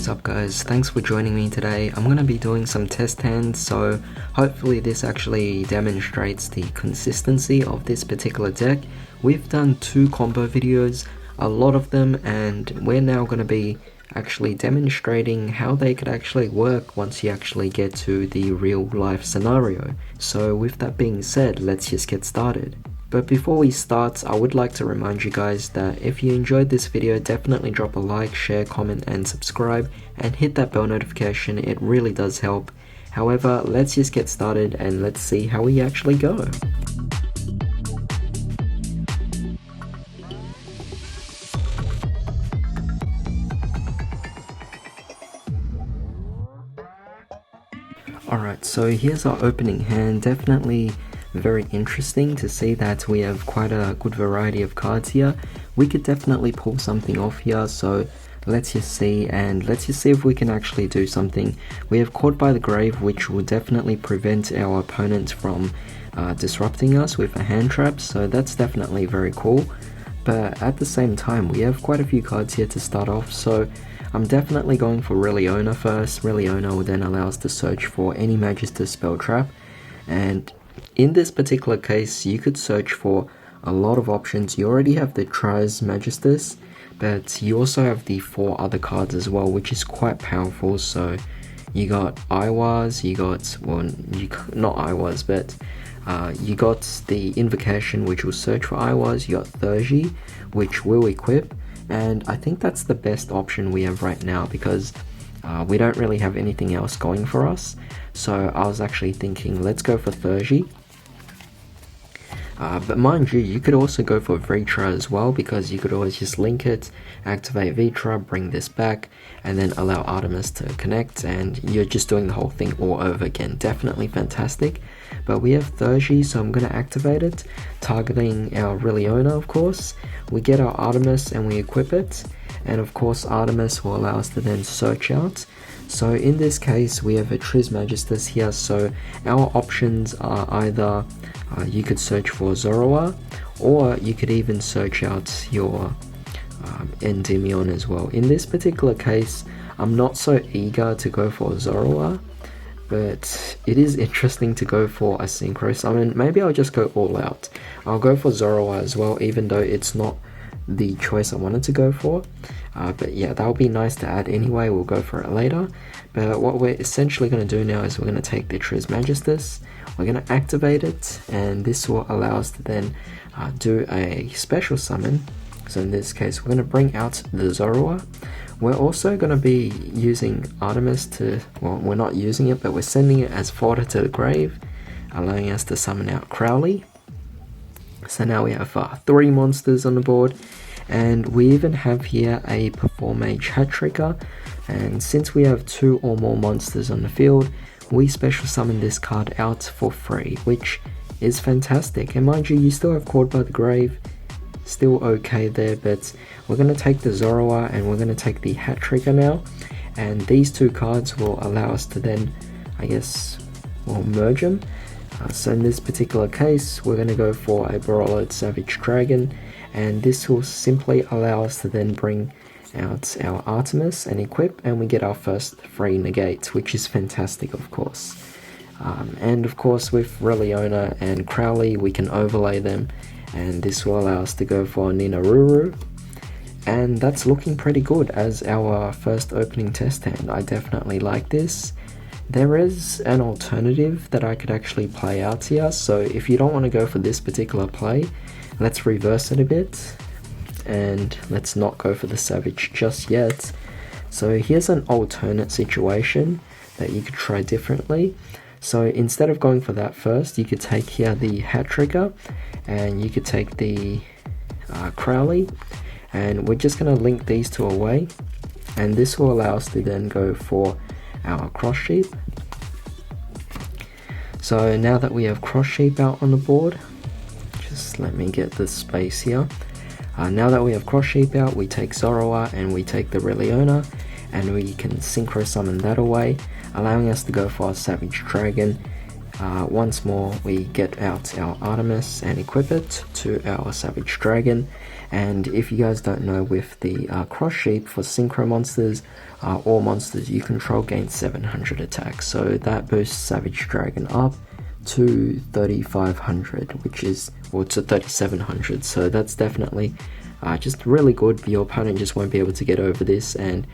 is up guys, thanks for joining me today. I'm going to be doing some test hands, so hopefully this actually demonstrates the consistency of this particular deck. We've done 2 combo videos, a lot of them, and we're now going to be actually demonstrating how they could actually work once you actually get to the real life scenario. So with that being said, let's just get started. But before we start, I would like to remind you guys that if you enjoyed this video, definitely drop a like, share, comment and subscribe, and hit that bell notification. It really does help. However, let's just get started and let's see how we actually go. Alright, so here's our opening hand. Definitely very interesting to see that we have quite a good variety of cards here. We could definitely pull something off here, so let's just see, and let's just see if we can actually do something. We have Caught by the Grave, which will definitely prevent our opponent from disrupting us with a hand trap, so that's definitely very cool. But at the same time, we have quite a few cards here to start off, so I'm definitely going for Reliona first. Reliona will then allow us to search for any Magistus spell trap, and in this particular case, you could search for a lot of options. You already have the Tri's Magistus, but you also have the 4 other cards as well, which is quite powerful. So you got Iwas, you got, well, not Iwas, but you got the Invocation, which will search for Iwas. You got Thurgy, which will equip, and I think that's the best option we have right now because we don't really have anything else going for us. So I was actually thinking, let's go for Thurgy. But mind you, you could also go for Vitra as well, because you could always just link it, activate Vitra, bring this back, and then allow Artemis to connect, and you're just doing the whole thing all over again. Definitely fantastic. But we have Thurgy, so I'm going to activate it, targeting our Reliona, of course. We get our Artemis and we equip it, and of course Artemis will allow us to then search out. So in this case, we have a Tri's Magistus here, so our options are either you could search for Zoroark, or you could even search out your Endymion as well. In this particular case, I'm not so eager to go for Zoroark, but it is interesting to go for a Synchro Summon. Maybe I'll just go all out. I'll go for Zoroark as well, even though it's not the choice I wanted to go for. But yeah, that'll be nice to add anyway. We'll go for it later. But what we're essentially going to do now is we're going to take the Tri's Magistus, we're going to activate it, and this will allow us to then do a special summon. So in this case, we're going to bring out the Zoroark. We're also going to be using Artemis to, well, we're not using it, but we're sending it as fodder to the grave, allowing us to summon out Crowley. So now we have 3 monsters on the board, and we even have here a Perform Mage Hat Trigger, and since we have 2 or more monsters on the field, we special summon this card out for free, which is fantastic. And mind you, you still have Caught by the Grave, still okay there, but we're going to take the Zoroark and we're going to take the Hat Trigger now, and these 2 cards will allow us to then, I guess, we'll merge them. So in this particular case, we're going to go for a Borreload Savage Dragon, and this will simply allow us to then bring out our Artemis and equip, and we get our first free negate, which is fantastic, of course. And of course, with Reliona and Crowley, we can overlay them, and this will allow us to go for Ninaruru. And that's looking pretty good as our first opening test hand. I definitely like this. There is an alternative that I could actually play out here, so if you don't want to go for this particular play, let's reverse it a bit, and let's not go for the Savage just yet. So here's an alternate situation that you could try differently. So instead of going for that first, you could take here the Hat Trigger, and you could take the Crowley, and we're just going to link these 2 away, and this will allow us to then go for our Cross Sheep. So now that we have Cross Sheep out on the board, just let me get this space here. Now that we have Cross Sheep out, we take Zoroark and we take the Reliona, and we can Synchro Summon that away, allowing us to go for our Savage Dragon. Once more, we get out our Artemis and equip it to our Savage Dragon, And if you guys don't know, with the cross sheep for synchro monsters, all monsters you control gain 700 attack, so that boosts Savage Dragon up to 3500, which is, or to 3700, so that's definitely just really good. Your opponent just won't be able to get over this, and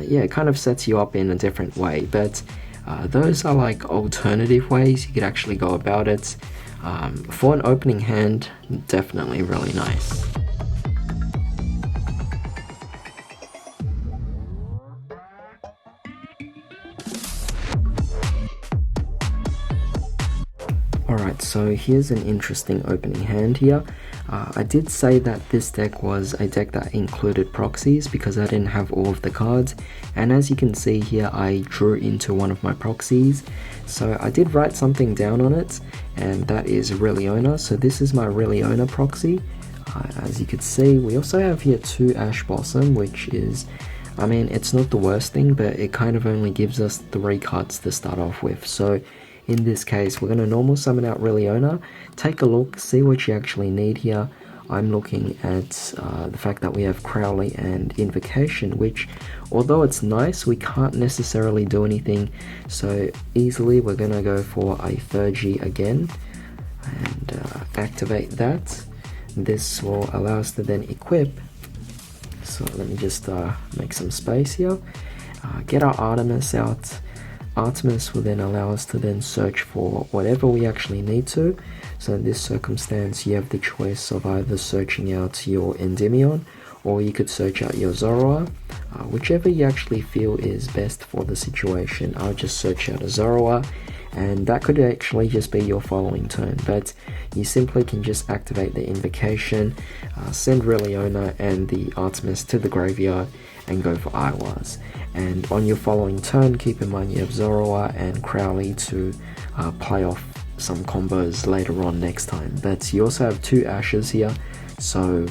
yeah, it kind of sets you up in a different way. But those are like alternative ways you could actually go about it. For an opening hand, definitely really nice. Alright, so here's an interesting opening hand here. I did say that this deck was a deck that included proxies because I didn't have all of the cards, and as you can see here, I drew into one of my proxies. So I did write something down on it, and that is Reliona. So this is my Reliona proxy. As you can see, we also have here 2 Ash Blossom, which is, I mean, it's not the worst thing, but it kind of only gives us 3 cards to start off with. So in this case, we're going to normal summon out Reliona, take a look, see what you actually need here. I'm looking at the fact that we have Crowley and Invocation, which, although it's nice, we can't necessarily do anything. So easily we're going to go for a Thurgy again and activate that. This will allow us to then equip. So let me just make some space here. Get our Artemis out. Artemis will then allow us to then search for whatever we actually need to. So in this circumstance, you have the choice of either searching out your Endymion, or you could search out your Zoroark, whichever you actually feel is best for the situation. I'll just search out a Zoroark, and that could actually just be your following turn, but you simply can just activate the Invocation, send Reliona and the Artemis to the graveyard, and go for Iwas. And on your following turn, keep in mind you have Zoroark and Crowley to play off some combos later on next time. But you also have 2 Ashes here, so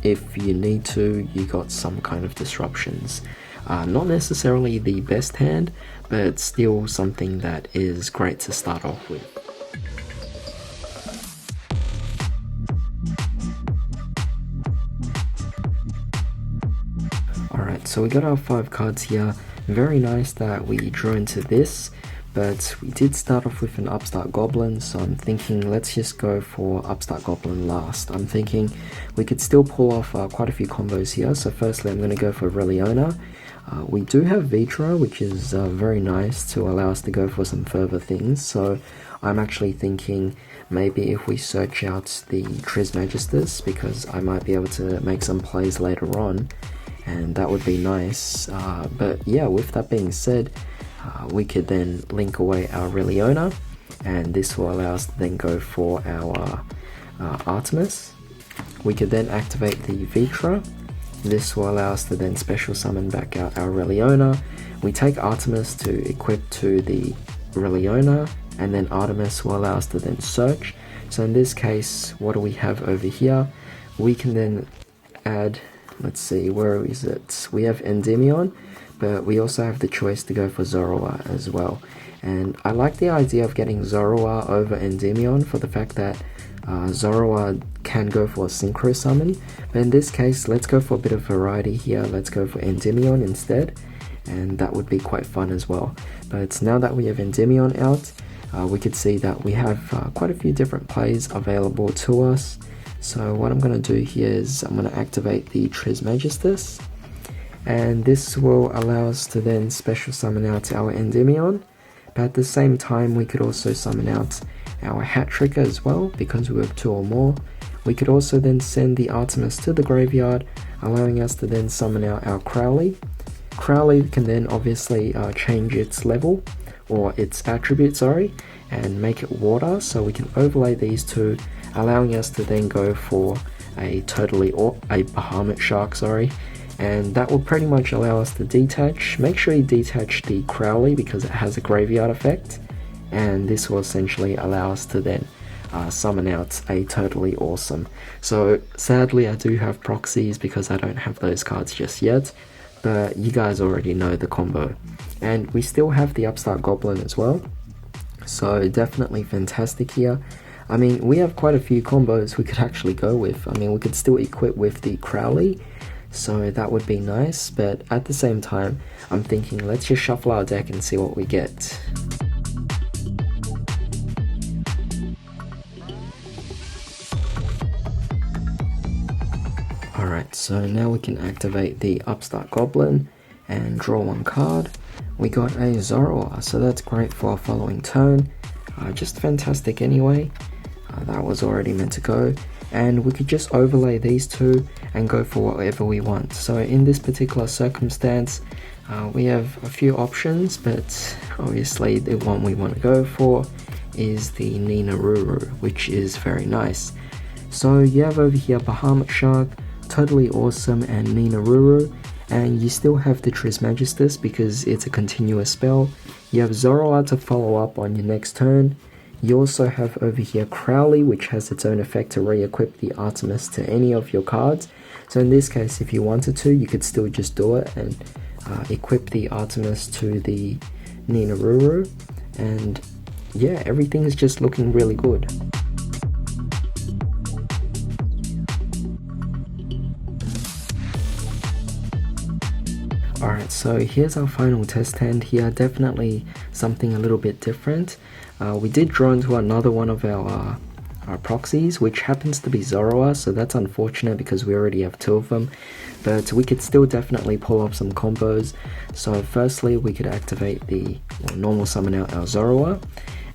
if you need to, you got some kind of disruptions. Not necessarily the best hand, but still something that is great to start off with. Alright, so we got our 5 cards here. Very nice that we drew into this, but we did start off with an Upstart Goblin, so I'm thinking let's just go for Upstart Goblin last. I'm thinking we could still pull off quite a few combos here. So firstly I'm going to go for Reliona. We do have Vitra, which is very nice to allow us to go for some further things, so I'm actually thinking maybe if we search out the Magistus, because I might be able to make some plays later on, and that would be nice. But yeah, with that being said, we could then link away our Reliona, and this will allow us to then go for our Artemis. We could then activate the Vitra. This will allow us to then special summon back out our Reliona. We take Artemis to equip to the Reliona, and then Artemis will allow us to then search. So in this case, what do we have over here? We can then add, let's see, where is it? We have Endymion, but we also have the choice to go for Zoroark as well. And I like the idea of getting Zoroark over Endymion for the fact that Zoroark can go for a synchro summon, but in this case let's go for a bit of variety here. Let's go for Endymion instead, and that would be quite fun as well. But now that we have Endymion out, we could see that we have quite a few different plays available to us. So what I'm going to do here is I'm going to activate the Trismegistus, and this will allow us to then special summon out our Endymion, but at the same time we could also summon out our Hat Trick as well, because we have 2 or more. We could also then send the Artemis to the graveyard, allowing us to then summon out our Crowley. Crowley can then obviously change its level, or its attribute, sorry, and make it water, so we can overlay these 2, allowing us to then go for a Bahamut Shark, sorry, and that will pretty much allow us to detach. Make sure you detach the Crowley because it has a graveyard effect, and this will essentially allow us to then summon out a Totally Awesome. So sadly I do have proxies because I don't have those cards just yet, but you guys already know the combo. And we still have the Upstart Goblin as well, so definitely fantastic here. I mean, we have quite a few combos we could actually go with. I mean, we could still equip with the Crowley, so that would be nice, but at the same time, I'm thinking let's just shuffle our deck and see what we get. Alright, so now we can activate the Upstart Goblin and draw one card. We got a Zoroark, so that's great for our following turn. Just fantastic anyway. That was already meant to go. And we could just overlay these two and go for whatever we want. So in this particular circumstance, we have a few options, but obviously the one we want to go for is the Ninaruru, which is very nice. So you have over here Bahamut Shark, Totally Awesome, and Ninaruru, and you still have the Trismegistus because it's a continuous spell. You have Zoroark to follow up on your next turn. You also have over here Crowley, which has its own effect to re-equip the Artemis to any of your cards. So in this case, if you wanted to, you could still just do it and equip the Artemis to the Ninaruru. And yeah, everything is just looking really good. Alright, so here's our final test hand here. Definitely something a little bit different. We did draw into another one of our proxies, which happens to be Zoroark, so that's unfortunate because we already have two of them. But we could still definitely pull off some combos. So firstly, we could activate the normal summon out our Zoroark,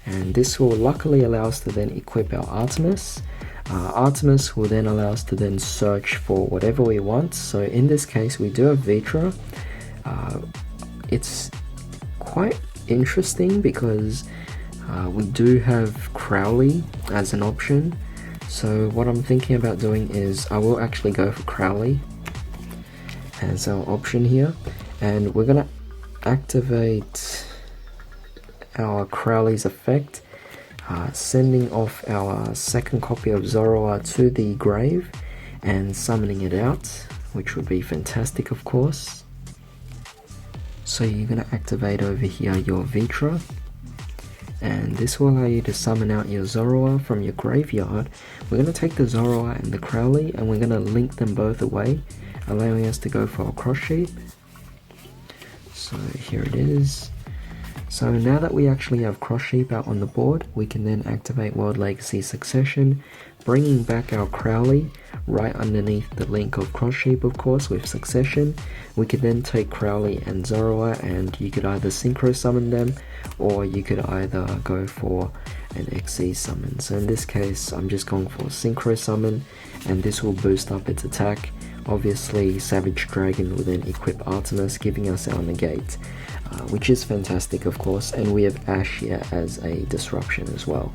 and this will luckily allow us to then equip our Artemis. Artemis will then allow us to then search for whatever we want. So in this case, we do have Vitra. It's quite interesting because we do have Crowley as an option. So what I'm thinking about doing is I will actually go for Crowley as our option here, and we're gonna activate our Crowley's effect, sending off our second copy of Zoroark to the grave and summoning it out, which would be fantastic, of course. So you're going to activate over here your Vitra, and this will allow you to summon out your Zoroark from your graveyard. We're going to take the Zoroark and the Crowley and we're going to link them both away, allowing us to go for a cross shape. So here it is. So now that we actually have Cross Sheep out on the board, we can then activate World Legacy Succession, bringing back our Crowley right underneath the link of Cross Sheep, of course, with Succession. We could then take Crowley and Zoroark, and you could either Synchro Summon them, or you could either go for an XC Summon. So in this case, I'm just going for Synchro Summon, and this will boost up its attack. Obviously, Savage Dragon will then equip Artemis, giving us our negate, which is fantastic, of course, and we have Ash here as a disruption as well.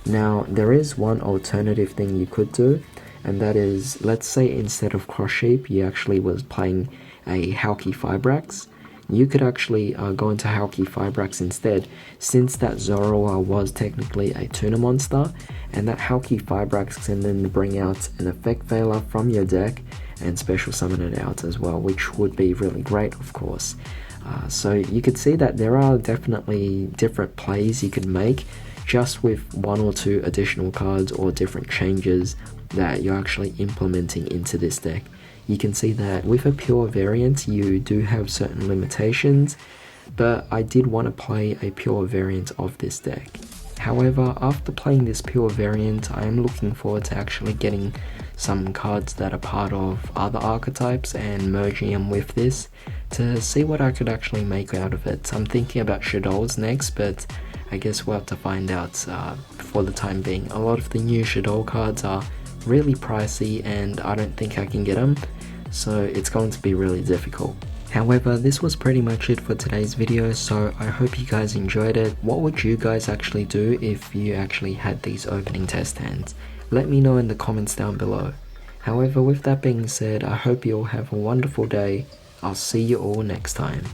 Now, there is one alternative thing you could do, and that is, let's say instead of Cross Sheep, you actually was playing a Hauki Fibrax. You could actually go into Hauki Fibrax instead, since that Zoroark was technically a tuner monster, and that Hauki Fibrax can then bring out an Effect Veiler from your deck and special summon it out as well, which would be really great, of course. So you could see that there are definitely different plays you could make just with one or two additional cards or different changes that you're actually implementing into this deck. You can see that with a pure variant you do have certain limitations, but I did want to play a pure variant of this deck. However, after playing this pure variant, I am looking forward to actually getting some cards that are part of other archetypes and merging them with this to see what I could actually make out of it. I'm thinking about Shaddolls next, but I guess we'll have to find out for the time being. A lot of the new Shaddoll cards are really pricey and I don't think I can get them, so it's going to be really difficult. However, this was pretty much it for today's video, so I hope you guys enjoyed it. What would you guys actually do if you actually had these opening test hands? Let me know in the comments down below. However, with that being said, I hope you all have a wonderful day. I'll see you all next time.